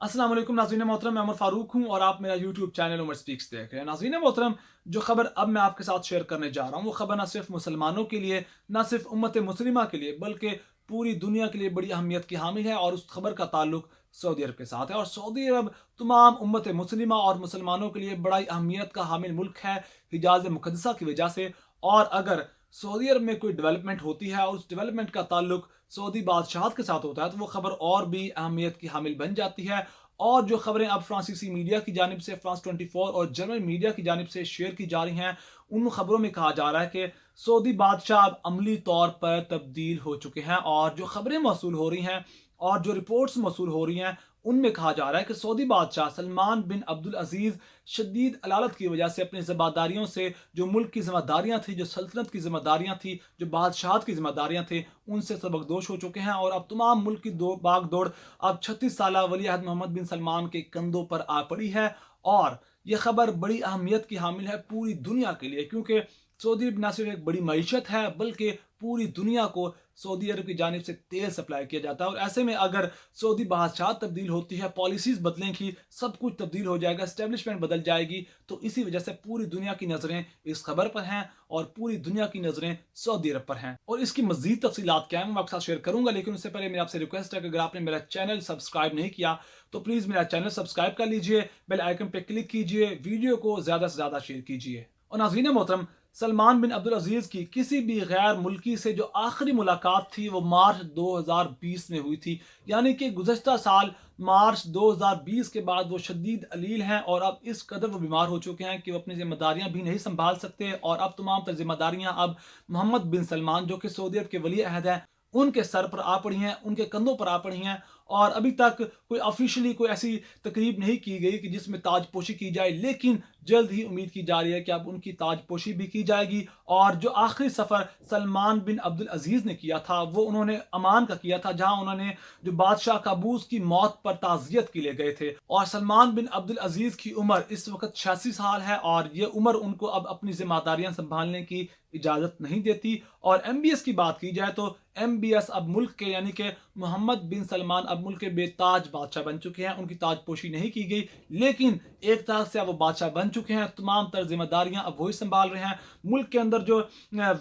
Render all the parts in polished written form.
अस्सलाम वालेकुम नाज़रीन मोहतरम, मैं उमर फारूक हूँ और आप मेरा यूट्यूब चैनल उमर स्पीक्स देख रहे हैं। नाज़रीन मोहतरम, जो खबर अब मैं आपके साथ शेयर करने जा रहा हूँ वो खबर ना सिर्फ मुसलमानों के लिए, ना सिर्फ उम्मत मुस्लिमा के लिए, बल्कि पूरी दुनिया के लिए बड़ी अहमियत की हामिल है। और उस खबर का ताल्लुक सऊदी अरब के साथ है। और सऊदी अरब तमाम उम्मत मुस्लिमा और मुसलमानों के लिए बड़ा ही अहमियत का हामिल मुल्क है हिजाज मुकद्दसा की वजह से। और अगर सऊदी अरब में कोई डेवलपमेंट होती है और उस डेवलपमेंट का ताल्लुक सऊदी बादशाहत के साथ होता है तो वो खबर और भी अहमियत की हामिल बन जाती है। और जो खबरें अब फ्रांसीसी मीडिया की जानिब से, फ्रांस 24 और जर्मन मीडिया की जानिब से शेयर की जा रही हैं, उन खबरों में कहा जा रहा है कि सऊदी बादशाह अब अमली तौर पर तब्दील हो चुके हैं। और जो खबरें मौसूल हो रही हैं और जो रिपोर्ट्स मौसूल हो रही हैं उनमें कहा जा रहा है कि सऊदी बादशाह सलमान बिन अब्दुल अजीज शदीद अलालत की वजह से अपनी ज़िम्मेदारियों से, जो मुल्क की ज़िम्मेदारियाँ थी, जो सल्तनत की ज़िम्मेदारियाँ थी, जो बादशाहत की ज़िम्मेदारियाँ थी, उनसे सबकदोश हो चुके हैं। और अब तमाम मुल्क की दो भाग दौड़ अब 36 साला वली अहद मोहम्मद बिन सलमान के कंधों पर आ पड़ी है। और यह खबर बड़ी अहमियत की हामिल है पूरी दुनिया के लिए, क्योंकि सऊदी अरब न सिर्फ एक बड़ी मईशत है बल्कि पूरी दुनिया को सऊदी अरब की जानिब से तेल सप्लाई किया जाता है। और ऐसे में अगर सऊदी बादशाह तब्दील होती है, पॉलिसीज़ बदलेंगी, सब कुछ तब्दील हो जाएगा, एस्टेब्लिशमेंट बदल जाएगी, तो इसी वजह से पूरी दुनिया की नज़रें इस खबर पर हैं और पूरी दुनिया की नज़रें सऊदी अरब पर हैं। और इसकी मज़ीद तफसीलात क्या है मैं आपके साथ शेयर करूंगा, लेकिन उससे पहले मेरी आपसे रिक्वेस्ट है कि अगर आपने मेरा चैनल सब्सक्राइब नहीं किया तो प्लीज़ मेरा चैनल सब्सक्राइब कर लीजिए, बेल आइकन पर क्लिक कीजिए, वीडियो को ज़्यादा से ज़्यादा शेयर कीजिए। और नाज़रीन मोहतरम, सलमान बिन अब्दुल अजीज की किसी भी गैर मुल्की से जो आखिरी मुलाकात थी वो मार्च 2020 में हुई थी। यानी कि गुज़श्ता साल मार्च 2020 के बाद वो शदीद अलील हैं और अब इस कदर वो बीमार हो चुके हैं कि वो अपनी जिम्मेदारियां भी नहीं संभाल सकते। और अब तमाम तर जिम्मेदारियां अब मोहम्मद बिन सलमान, जो कि सऊदी अरब के वली अहद हैं, उनके सर पर आ पड़ी हैं, उनके कंधों पर आ पड़ी हैं। और अभी तक कोई ऑफिशियली कोई ऐसी तकरीब नहीं की गई कि जिसमें ताजपोशी की जाए, लेकिन जल्द ही उम्मीद की जा रही है कि अब उनकी ताजपोशी भी की जाएगी। और जो आखिरी सफ़र सलमान बिन अब्दुल अजीज़ ने किया था वो उन्होंने अमान का किया था, जहां उन्होंने जो बादशाह काबूस की मौत पर ताज़ियत के लिए गए थे। और सलमान बिन अब्दुल अजीज़ की उम्र इस वक्त 86 साल है और ये उम्र उनको अब अपनी जिम्मेदारियां संभालने की इजाज़त नहीं देती। और MBS की बात की जाए तो MBS अब मुल्क के, यानी कि मोहम्मद बिन सलमान अब मुल्क के बेताज बादशाह बन चुके हैं। उनकी ताजपोशी नहीं की गई, लेकिन एक तरह से अब वो बादशाह बन चुके हैं। तमाम तर जिम्मेदारियां अब वही संभाल रहे हैं। मुल्क के अंदर जो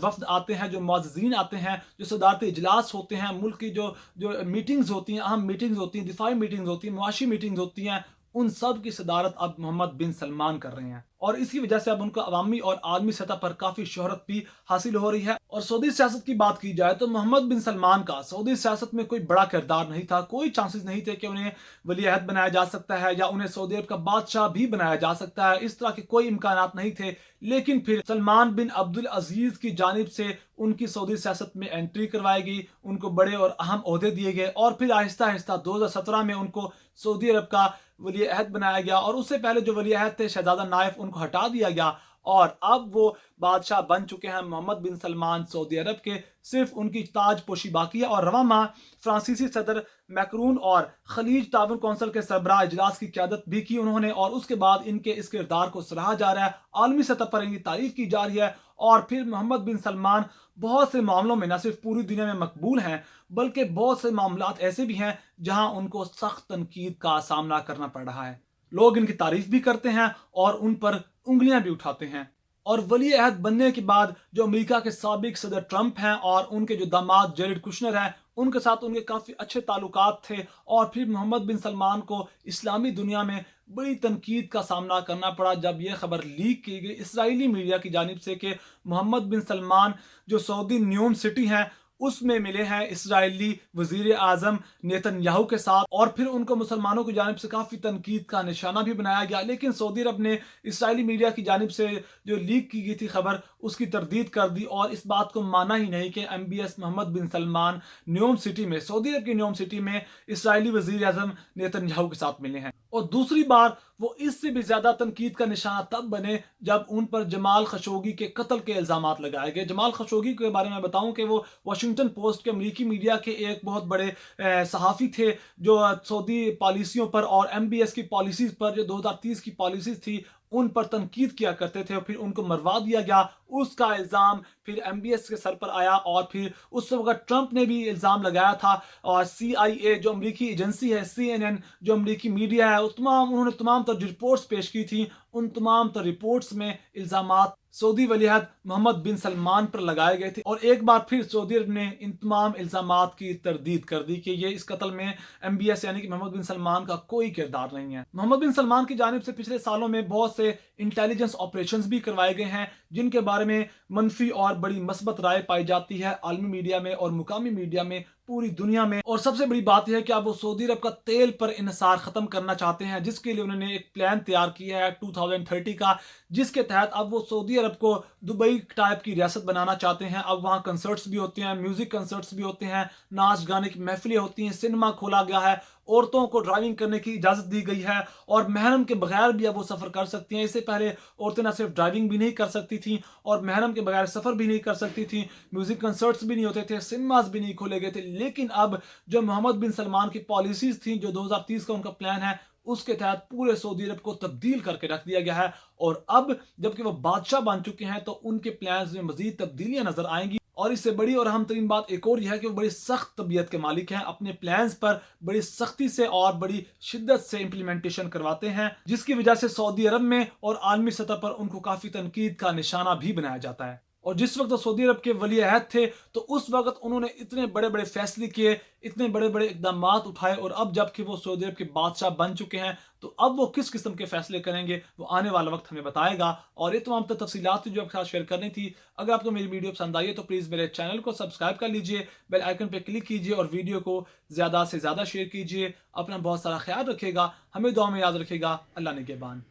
वफ्द आते हैं, जो मुअज़्ज़िज़ीन आते हैं, जो सदारती इजलास होते हैं, मुल्क की जो जो मीटिंग्स होती हैं, अहम मीटिंग्स होती हैं, दिफाई मीटिंग्स होती हैं, मुआशी मीटिंग्स होती हैं, उन सब की सदारत अब मोहम्मद बिन सलमान कर रहे हैं। और इसी वजह से अब उनको अवामी और आलमी सतह पर काफ़ी शोहरत भी हासिल हो रही है। और सऊदी सियासत की बात की जाए तो मोहम्मद बिन सलमान का सऊदी सियासत में कोई बड़ा किरदार नहीं था। कोई चांसेस नहीं थे कि उन्हें वली अहद बनाया जा सकता है या उन्हें सऊदी अरब का बादशाह भी बनाया जा सकता है। इस तरह के कोई इम्कानात नहीं थे। लेकिन फिर सलमान बिन अब्दुल अजीज की जानिब से उनकी सऊदी सियासत में एंट्री करवाई गई, उनको बड़े और अहम ओहदे दिए गए और फिर आहिस्ता आहिस्ता 2017 में उनको सऊदी अरब का वली अहद बनाया गया। और उससे पहले जो वली अहद थे शहजादा नाइफ, उनको हटा दिया गया और अब वो बादशाह बन चुके हैं मोहम्मद बिन सलमान सऊदी अरब के। सिर्फ उनकी ताजपोशी बाकी है। और रवा माह फ्रांसीसी सदर मैक्रून और खलीज ताउन कौंसिल के सरबराह इजलास की क़यादत भी की उन्होंने, और उसके बाद इनके इस किरदार को सराहा जा रहा है, आलमी सतह पर इनकी तारीफ की जा रही है। और फिर मोहम्मद बिन सलमान बहुत से मामलों में न सिर्फ पूरी दुनिया में मकबूल हैं बल्कि बहुत से मामलात ऐसे भी हैं जहां उनको सख्त तनकीद का सामना करना पड़ रहा है। लोग इनकी तारीफ भी करते हैं और उन पर उंगलियां भी उठाते हैं। और वली अहद बनने के बाद जो अमेरिका के साबिक सदर ट्रंप हैं और उनके जो दामाद जेरेड कुशनर हैं, उनके साथ उनके काफ़ी अच्छे ताल्लुकात थे। और फिर मोहम्मद बिन सलमान को इस्लामी दुनिया में बड़ी तनकीद का सामना करना पड़ा जब यह खबर लीक की गई इसराइली मीडिया की जानिब से कि मोहम्मद बिन सलमान जो सऊदी न्यूम सिटी हैं उसमें मिले हैं इसराइली वजीर आज़म नेतन्याहू के साथ। और फिर उनको मुसलमानों की जानिब से काफ़ी तनकीद का निशाना भी बनाया गया। लेकिन सऊदी अरब ने इसराइली मीडिया की जानिब से जो लीक की गई थी खबर, उसकी तरदीद कर दी और इस बात को माना ही नहीं कि MBS मोहम्मद बिन सलमान न्यूम सिटी में, सऊदी अरब की न्यूम सिटी में इसराइली वजीर आज़म नेतन्याहू के साथ मिले हैं। और दूसरी बार वो इससे भी ज्यादा तनकीद का निशाना तब बने जब उन पर जमाल खशोगी के कत्ल के इल्जामात लगाए गए। जमाल खशोगी के बारे में बताऊं कि वो वाशिंगटन पोस्ट के अमेरिकी मीडिया के एक बहुत बड़े सहाफ़ी थे जो सऊदी पॉलिसियों पर और MBS की पॉलिसीज़ पर, जो 2030 की पॉलिसीज़ थी, उन पर तनकीद किया करते थे और फिर उनको मरवा दिया गया। उसका इल्ज़ाम फिर MBS के सर पर आया और फिर उस वक्त ट्रंप ने भी इल्ज़ाम लगाया था। और CIA जो अमरीकी एजेंसी है, CNN जो अमरीकी मीडिया है, उन्होंने तमाम तर रिपोर्ट्स पेश की थी। उन तमाम तर रिपोर्ट्स में इल्ज़ामात सऊदी वलीअहद मोहम्मद बिन सलमान पर लगाए गए थे और एक बार फिर सऊदी अरब ने इन तमाम इल्ज़ामात की तरदीद कर दी कि ये इस कत्ल में MBS यानी कि मोहम्मद बिन सलमान का कोई किरदार नहीं है। मोहम्मद बिन सलमान की जानिब से पिछले सालों में बहुत से इंटेलिजेंस ऑपरेशंस भी करवाए गए हैं जिनके बारे में मनफी और बड़ी मस्बत राय पाई जाती है आलमी मीडिया में और मुकामी मीडिया में, पूरी दुनिया में। और सबसे बड़ी बात यह है कि अब वो सऊदी अरब का तेल पर इन्हिसार खत्म करना चाहते हैं, जिसके लिए उन्होंने एक प्लान तैयार किया है 2030 का, जिसके तहत अब वो सऊदी अरब को दुबई टाइप की रियासत बनाना चाहते हैं। अब वहाँ कंसर्ट्स भी होते हैं, म्यूजिक कंसर्ट्स भी होते हैं, नाच गाने की महफिलें होती हैं, सिनेमा खोला गया है, औरतों को ड्राइविंग करने की इजाज़त दी गई है और महरम के बगैर भी अब वो सफ़र कर सकती हैं। इससे पहले औरतें न सिर्फ ड्राइविंग भी नहीं कर सकती थी और महरम के बगैर सफ़र भी नहीं कर सकती थी, म्यूज़िक कंसर्ट्स भी नहीं होते थे, सिनेमाज भी नहीं खोले गए थे। लेकिन अब जो मोहम्मद बिन सलमान की पॉलिसीज़ थी, जो 2030 का उनका प्लान है, उसके तहत पूरे सऊदी अरब को तब्दील करके रख दिया गया है। और अब जबकि वो बादशाह बन चुके हैं तो उनके प्लान्स में मजीद तब्दीलियां नजर आएंगी। और इससे बड़ी और अहम तरीन बात एक और यह है कि वो बड़ी सख्त तबीयत के मालिक हैं, अपने प्लान्स पर बड़ी सख्ती से और बड़ी शिद्दत से इम्प्लीमेंटेशन करवाते हैं, जिसकी वजह से सऊदी अरब में और आलमी सतह पर उनको काफ़ी तनकीद का निशाना भी बनाया जाता है। और जिस वक्त सऊदी अरब के वली अहद थे तो उस वक्त उन्होंने इतने बड़े बड़े फैसले किए, इतने बड़े बड़े इकदाम उठाए, और अब जबकि वो सऊदी अरब के बादशाह बन चुके हैं तो अब वो किस किस्म के फैसले करेंगे वो आने वाला वक्त हमें बताएगा। और ये तमाम तफसीलात थी जो आपके साथ शेयर करनी थी। अगर आपको मेरी वीडियो पसंद आई है तो प्लीज़ मेरे चैनल को सब्सक्राइब कर लीजिए, बेल आइकन पर क्लिक कीजिए और वीडियो को ज़्यादा से ज़्यादा शेयर कीजिए। अपना बहुत सारा ख्याल रखिएगा, हमें दुआ में याद रखिएगा। अल्लाह निगहबान।